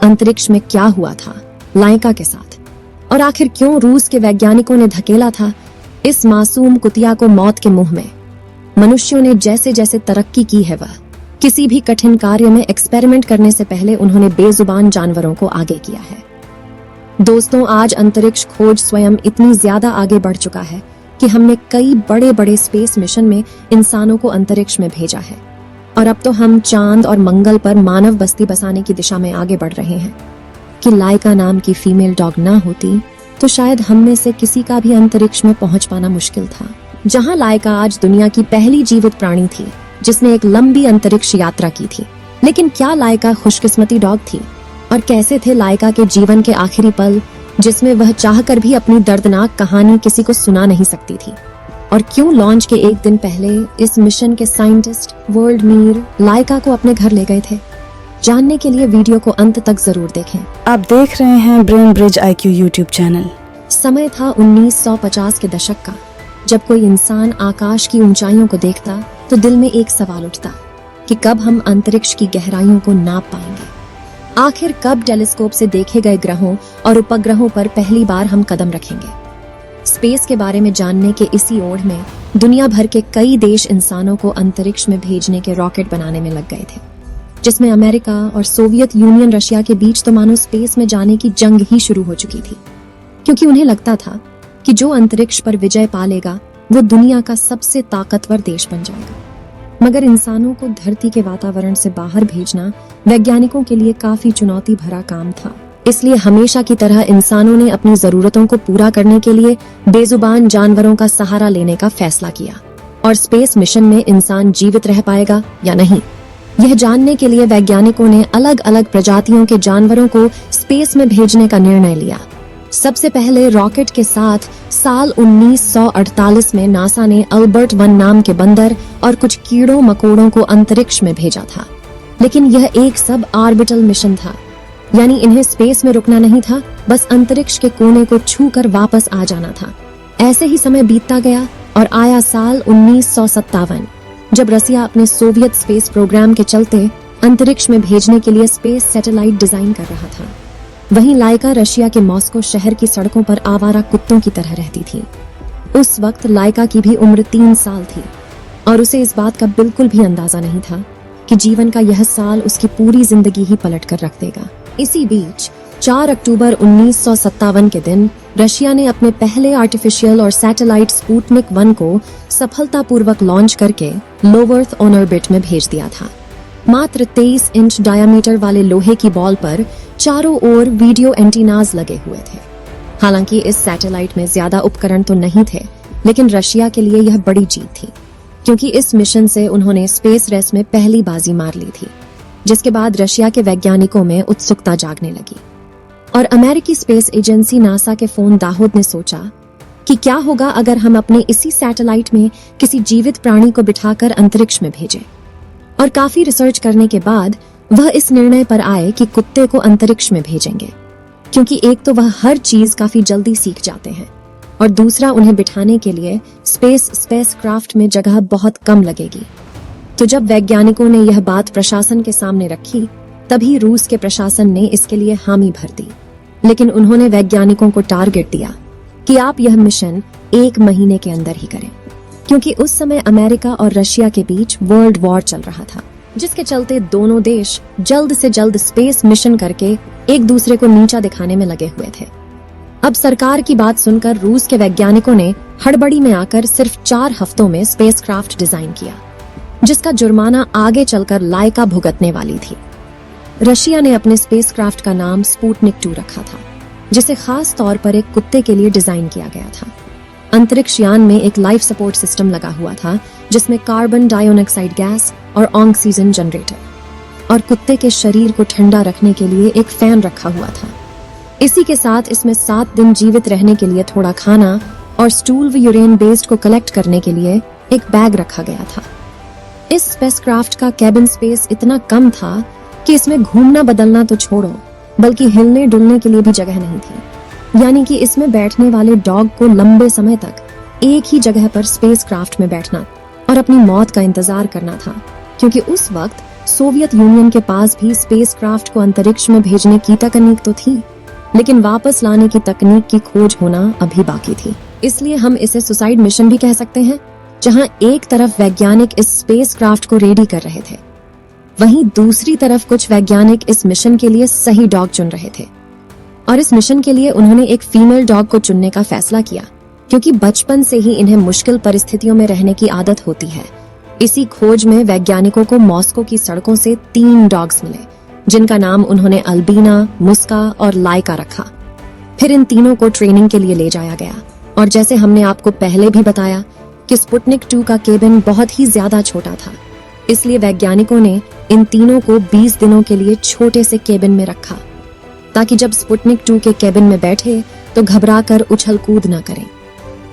अंतरिक्ष में क्या हुआ था लाइका के साथ, और आखिर क्यों रूस के वैज्ञानिकों ने धकेला था इस मासूम कुतिया को मौत के मुंह में। मनुष्यों ने जैसे जैसे तरक्की की है, वह किसी भी कठिन कार्य में एक्सपेरिमेंट करने से पहले उन्होंने बेजुबान जानवरों को आगे किया है। दोस्तों, आज अंतरिक्ष खोज स्वयं इतनी ज्यादा आगे बढ़ चुका है कि हमने कई बड़े बड़े स्पेस मिशन में इंसानों को अंतरिक्ष में भेजा है, और अब तो हम चांद और मंगल पर मानव बस्ती बसाने की दिशा में आगे बढ़ रहे हैं। कि लाइका नाम की फीमेल डॉग ना होती तो शायद हम में से किसी का भी अंतरिक्ष में पहुंच पाना मुश्किल था। जहां लाइका आज दुनिया की पहली जीवित प्राणी थी जिसने एक लंबी अंतरिक्ष यात्रा की थी, लेकिन क्या लाइका खुशकिस्मती डॉग थी? और कैसे थे लाइका के जीवन के आखिरी पल जिसमें वह चाहकर भी अपनी दर्दनाक कहानी किसी को सुना नहीं सकती थी? और क्यों लॉन्च के एक दिन पहले इस मिशन के साइंटिस्ट वर्ल्ड मीर लाइका को अपने घर ले गए थे? जानने के लिए वीडियो को अंत तक जरूर देखें। आप देख रहे हैं brain bridge IQ YouTube channel. समय था 1950 के दशक का, जब कोई इंसान आकाश की ऊंचाइयों को देखता तो दिल में एक सवाल उठता कि कब हम अंतरिक्ष की गहराइयों को नाप पाएंगे। आखिर कब टेलीस्कोप से देखे गए ग्रहों और उपग्रहों पर पहली बार हम कदम रखेंगे? स्पेस के बारे में जानने के इसी ओढ़ में दुनिया भर के कई देश इंसानों को अंतरिक्ष में भेजने के रॉकेट बनाने में लग गए थे, जिसमें अमेरिका और सोवियत यूनियन रशिया के बीच तो मानो स्पेस में जाने की जंग ही शुरू हो चुकी थी, क्योंकि उन्हें लगता था कि जो अंतरिक्ष पर विजय पा लेगा वो दुनिया का सबसे ताकतवर देश बन जाएगा। मगर इंसानों को धरती के वातावरण से बाहर भेजना वैज्ञानिकों के लिए काफी चुनौती भरा काम था। इसलिए हमेशा की तरह इंसानों ने अपनी जरूरतों को पूरा करने के लिए बेजुबान जानवरों का सहारा लेने का फैसला किया। और स्पेस मिशन में इंसान जीवित रह पाएगा या नहीं, यह जानने के लिए वैज्ञानिकों ने अलग अलग प्रजातियों के जानवरों को स्पेस में भेजने का निर्णय लिया। सबसे पहले रॉकेट के साथ साल 1948 में नासा ने अल्बर्ट 1 नाम के बंदर और कुछ कीड़ों मकोड़ों को अंतरिक्ष में भेजा था। लेकिन यह एक सब ऑर्बिटल मिशन था, यानी इन्हें स्पेस में रुकना नहीं था, बस अंतरिक्ष के कोने को छूकर वापस आ जाना था। ऐसे ही समय बीतता गया और आया साल 1957, जब रसिया अपने सोवियत स्पेस प्रोग्राम के चलते अंतरिक्ष में भेजने के लिए स्पेस सैटेलाइट डिजाइन कर रहा था। वहीं लाइका रशिया के मॉस्को शहर की सड़कों पर आवारा कुत्तों की तरह रहती थी। उस वक्त लाइका की भी उम्र 3 साल थी और उसे इस बात का बिल्कुल भी अंदाजा नहीं था कि जीवन का यह साल उसकी पूरी जिंदगी ही पलट कर रख देगा। इसी बीच 4 अक्टूबर 1957 के दिन रशिया ने अपने पहले आर्टिफिशियल और सैटेलाइट स्पुतनिक 1 को सफलतापूर्वक लॉन्च करके लो अर्थ ऑन ऑर्बिट में भेज दिया था। मात्र 23 इंच डायामीटर वाले लोहे की बॉल पर चारों ओर वीडियो एंटीनाज लगे हुए थे। हालांकि इस सैटेलाइट में ज्यादा उपकरण तो नहीं थे, लेकिन रशिया के लिए यह बड़ी जीत थी, क्योंकि इस मिशन से उन्होंने स्पेस रेस में पहली बाजी मार ली थी, जिसके बाद रशिया के वैज्ञानिकों में उत्सुकता जागने लगी। और अमेरिकी स्पेस एजेंसी नासा के फोन दाहोद ने सोचा कि क्या होगा अगर हम अपने इसी सैटेलाइट में किसी जीवित प्राणी को बिठाकर अंतरिक्ष में भेजें। और काफी रिसर्च करने के बाद वह इस निर्णय पर आए कि कुत्ते को अंतरिक्ष में भेजेंगे, क्योंकि एक तो वह हर चीज काफी जल्दी सीख जाते हैं और दूसरा उन्हें बिठाने के लिए स्पेस क्राफ्ट में जगह बहुत कम लगेगी। तो जब वैज्ञानिकों ने यह बात प्रशासन के सामने रखी, तभी रूस के प्रशासन ने इसके लिए हामी भर दी। लेकिन उन्होंने वैज्ञानिकों को टारगेट दिया कि आप यह मिशन 1 महीने के अंदर ही करें, क्योंकि उस समय अमेरिका और रशिया के बीच वर्ल्ड वॉर चल रहा था, जिसके चलते दोनों देश जल्द से जल्द स्पेस मिशन करके एक दूसरे को नीचा दिखाने में लगे हुए थे। अब सरकार की बात सुनकर रूस के वैज्ञानिकों ने हड़बड़ी में आकर सिर्फ 4 हफ्तों में स्पेसक्राफ्ट डिजाइन किया, जिसका जुर्माना आगे चलकर लाइका भुगतने वाली थी। रशिया ने अपने स्पेसक्राफ्ट का नाम स्पुतनिक 2 रखा था, जिसे खास तौर पर एक कुत्ते के लिए डिजाइन किया गया था। अंतरिक्ष यान में एक लाइफ सपोर्ट सिस्टम लगा हुआ था, जिसमें कार्बन डाइऑक्साइड गैस और ऑक्सीजन जनरेटर, और कुत्ते के शरीर को ठंडा रखने के लिए एक फैन रखा हुआ था। इसी के साथ इसमें 7 दिन जीवित रहने के लिए थोड़ा खाना और स्टूल व यूरेन बेस्ड को कलेक्ट करने के लिए एक बैग रखा गया था। इस स्पेसक्राफ्ट का कैबिन स्पेस इतना कम था कि इसमें घूमना बदलना तो छोड़ो, बल्कि हिलने डुलने के लिए भी जगह नहीं थी। यानी कि इसमें बैठने वाले डॉग को लंबे समय तक एक ही जगह पर स्पेसक्राफ्ट में बैठना और अपनी मौत का इंतजार करना था, क्योंकि उस वक्त सोवियत यूनियन के पास भी स्पेसक्राफ्ट को अंतरिक्ष में भेजने की तकनीक तो थी, लेकिन वापस लाने की तकनीक की खोज होना अभी बाकी थी। इसलिए हम इसे सुसाइड मिशन भी कह सकते हैं, जहां एक तरफ वैज्ञानिक इस स्पेसक्राफ्ट को रेडी कर रहे थे, वहीं दूसरी तरफ कुछ वैज्ञानिक इस मिशन के लिए सही डॉग चुन रहे थे। और इस मिशन के लिए उन्होंने एक फीमेल डॉग को चुनने का फैसला किया, क्योंकि बचपन से ही इन्हें मुश्किल परिस्थितियों में रहने की आदत होती है। इसी खोज में वैज्ञानिकों को मॉस्को की सड़कों से 3 डॉग्स मिले, जिनका नाम उन्होंने अल्बीना, मुस्का और लाइका रखा। फिर इन तीनों को ट्रेनिंग के लिए ले जाया गया, और जैसे हमने आपको पहले भी बताया कि स्पुतनिक 2 का केबिन बहुत ही ज्यादा छोटा था, इसलिए वैज्ञानिकों ने इन तीनों को 20 दिनों के लिए छोटे से केबिन में रखा, ताकि जब स्पुतनिक 2 के केबिन में बैठे तो घबरा कर उछल कूद न करें।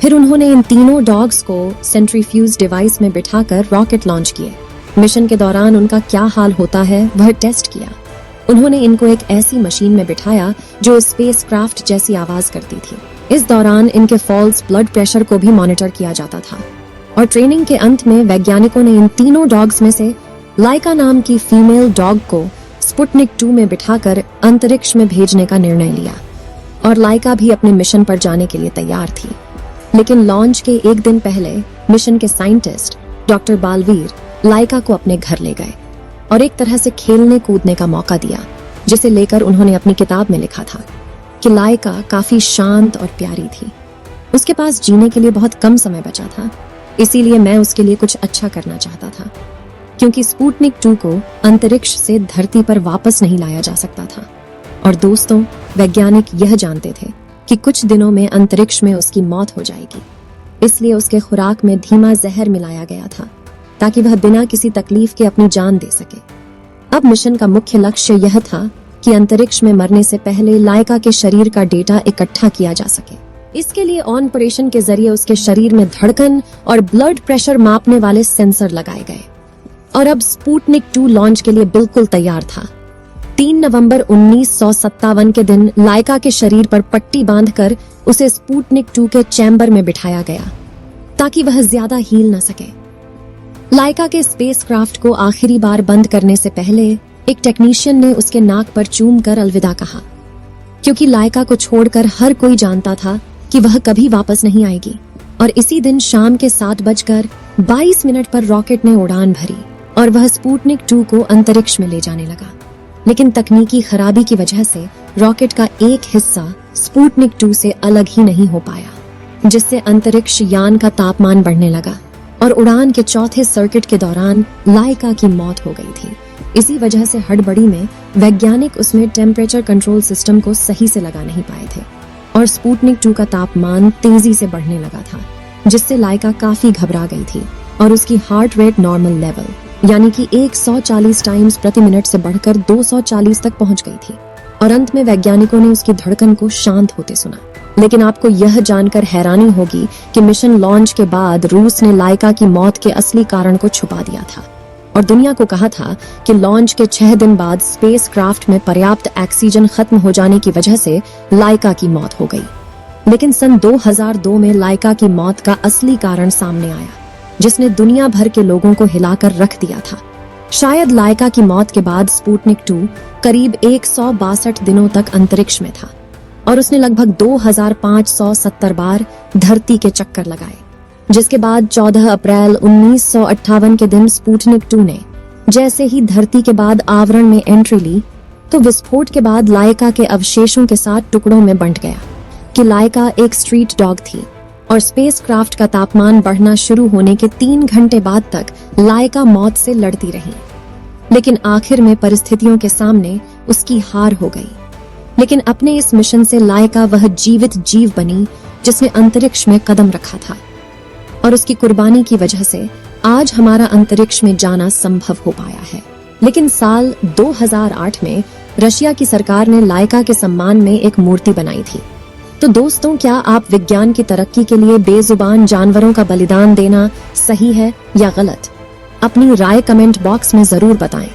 फिर उन्होंने इन तीनों डॉग्स को सेंट्रीफ्यूज डिवाइस में बिठाकर रॉकेट लॉन्च किए। मिशन के दौरान उनका क्या हाल होता है वह टेस्ट किया। उन्होंने इनको एक ऐसी मशीन में बिठाया जो स्पेसक्राफ्ट जैसी आवाज करती थी। इस दौरान इनके फॉल्स ब्लड प्रेशर को भी मॉनिटर किया जाता था। और ट्रेनिंग के अंत में वैज्ञानिकों ने इन तीनों डॉग्स में से लाइका नाम की फीमेल डॉग को स्पुतनिक 2 में बिठाकर अंतरिक्ष में भेजने का निर्णय लिया। और लाइका भी अपने मिशन पर जाने के लिए तैयार थी। लेकिन लॉन्च के एक दिन पहले मिशन के साइंटिस्ट डॉक्टर बालवीर लाइका को अपने घर ले गए और एक तरह से खेलने कूदने का मौका दिया, जिसे लेकर उन्होंने अपनी किताब में लिखा था कि लाइका काफी शांत और प्यारी थी। उसके पास जीने के लिए बहुत कम समय बचा था, इसीलिए मैं उसके लिए कुछ अच्छा करना चाहता था, क्योंकि स्पुतनिक 2 को अंतरिक्ष से धरती पर वापस नहीं लाया जा सकता था। और दोस्तों, वैज्ञानिक यह जानते थे कि कुछ दिनों में अंतरिक्ष में उसकी मौत हो जाएगी, इसलिए उसके खुराक में धीमा जहर मिलाया गया था, ताकि वह बिना किसी तकलीफ के अपनी जान दे सके। अब मिशन का मुख्य लक्ष्य यह था कि अंतरिक्ष में मरने से पहले लाइका के शरीर का डेटा इकट्ठा किया जा सके। इसके लिए ऑपरेशन के जरिए उसके शरीर में धड़कन और ब्लड प्रेशर मापने वाले सेंसर लगाए गए। और अब स्पुतनिक 2 लॉन्च के लिए बिल्कुल तैयार था। 3 नवंबर 1957 के दिन लाइका के शरीर पर पट्टी बांधकर उसे स्पुतनिक 2 के चैम्बर में बिठाया गया, ताकि वह ज्यादा हिल न सके। लाइका के स्पेसक्राफ्ट को आखिरी बार बंद करने से पहले एक टेक्नीशियन ने उसके नाक पर चूम कर अलविदा कहा, क्योंकि लाइका को छोड़कर हर कोई जानता था कि वह कभी वापस नहीं आएगी। और इसी दिन शाम के 7:22 पर रॉकेट ने उड़ान भरी और वह स्पुतनिक 2 को अंतरिक्ष में ले जाने लगा। लेकिन तकनीकी खराबी की वजह से रॉकेट का एक हिस्सा स्पुतनिक 2 से अलग ही नहीं हो पाया, जिससे अंतरिक्ष यान का तापमान बढ़ने लगा और उड़ान के चौथे सर्किट के दौरान लाइका की मौत हो गई थी। इसी वजह से हड़बड़ी में वैज्ञानिक उसमें टेम्परेचर कंट्रोल सिस्टम को सही से लगा नहीं पाए थे और स्पुतनिक 2 का तापमान तेजी से बढ़ने लगा था, जिससे लाइका काफी घबरा गई थी और उसकी हार्ट रेट नॉर्मल लेवल यानी कि 140 टाइम्स प्रति मिनट से बढ़कर 240 तक पहुंच गई थी। और अंत में वैज्ञानिकों ने उसकी धड़कन को शांत होते सुना। लेकिन आपको यह जानकर हैरानी होगी कि मिशन लॉन्च के बाद रूस ने लाइका की मौत के असली कारण को छुपा दिया था और दुनिया को कहा था कि लॉन्च के 6 दिन बाद स्पेसक्राफ्ट में पर्याप्त ऑक्सीजन खत्म हो जाने की वजह से लाइका की मौत हो गई। लेकिन सन 2002 में लाइका की मौत का असली कारण सामने आया, जिसने दुनिया भर के लोगों को हिलाकर रख दिया था। शायद लाइका की मौत के बाद स्पुतनिक 2 करीब 162 दिनों तक अंतरिक्ष में था और उसने लगभग 2570 बार धरती के चक्कर लगाए, जिसके बाद 14 अप्रैल 1958 के दिन स्पुतनिक 2 ने जैसे ही धरती के बाद आवरण में एंट्री ली तो विस्फोट के बाद लाइका के अवशेषों के साथ टुकड़ों में बंट गया कि लाइका एक स्ट्रीट डॉग थी। और स्पेसक्राफ्ट का तापमान बढ़ना शुरू होने के 3 घंटे बाद तक लाइका मौत से लड़ती रही, लेकिन आखिर में परिस्थितियों के सामने उसकी हार हो गई। लेकिन अपने इस मिशन से लाइका वह जीवित जीव बनी जिसने अंतरिक्ष में कदम रखा था और उसकी कुर्बानी की वजह से आज हमारा अंतरिक्ष में जाना संभव हो पाया है। लेकिन साल 2008 में रशिया की सरकार ने लाइका के सम्मान में एक मूर्ति बनाई थी। तो दोस्तों, क्या आप विज्ञान की तरक्की के लिए बेजुबान जानवरों का बलिदान देना सही है या गलत? अपनी राय कमेंट बॉक्स में जरूर बताएं।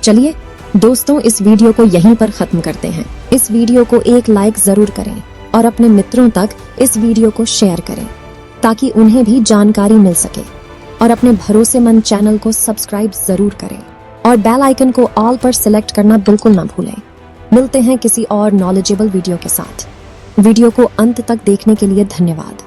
चलिए दोस्तों, इस वीडियो को यहीं पर खत्म करते हैं। इस वीडियो को एक लाइक जरूर करें और अपने मित्रों तक इस वीडियो को शेयर करें ताकि उन्हें भी जानकारी मिल सके और अपने भरोसेमंद चैनल को सब्सक्राइब जरूर करें। और बेल आइकन को ऑल पर सिलेक्ट करना बिल्कुल ना भूलें। मिलते हैं किसी और नॉलेजेबल वीडियो के साथ। वीडियो को अंत तक देखने के लिए धन्यवाद।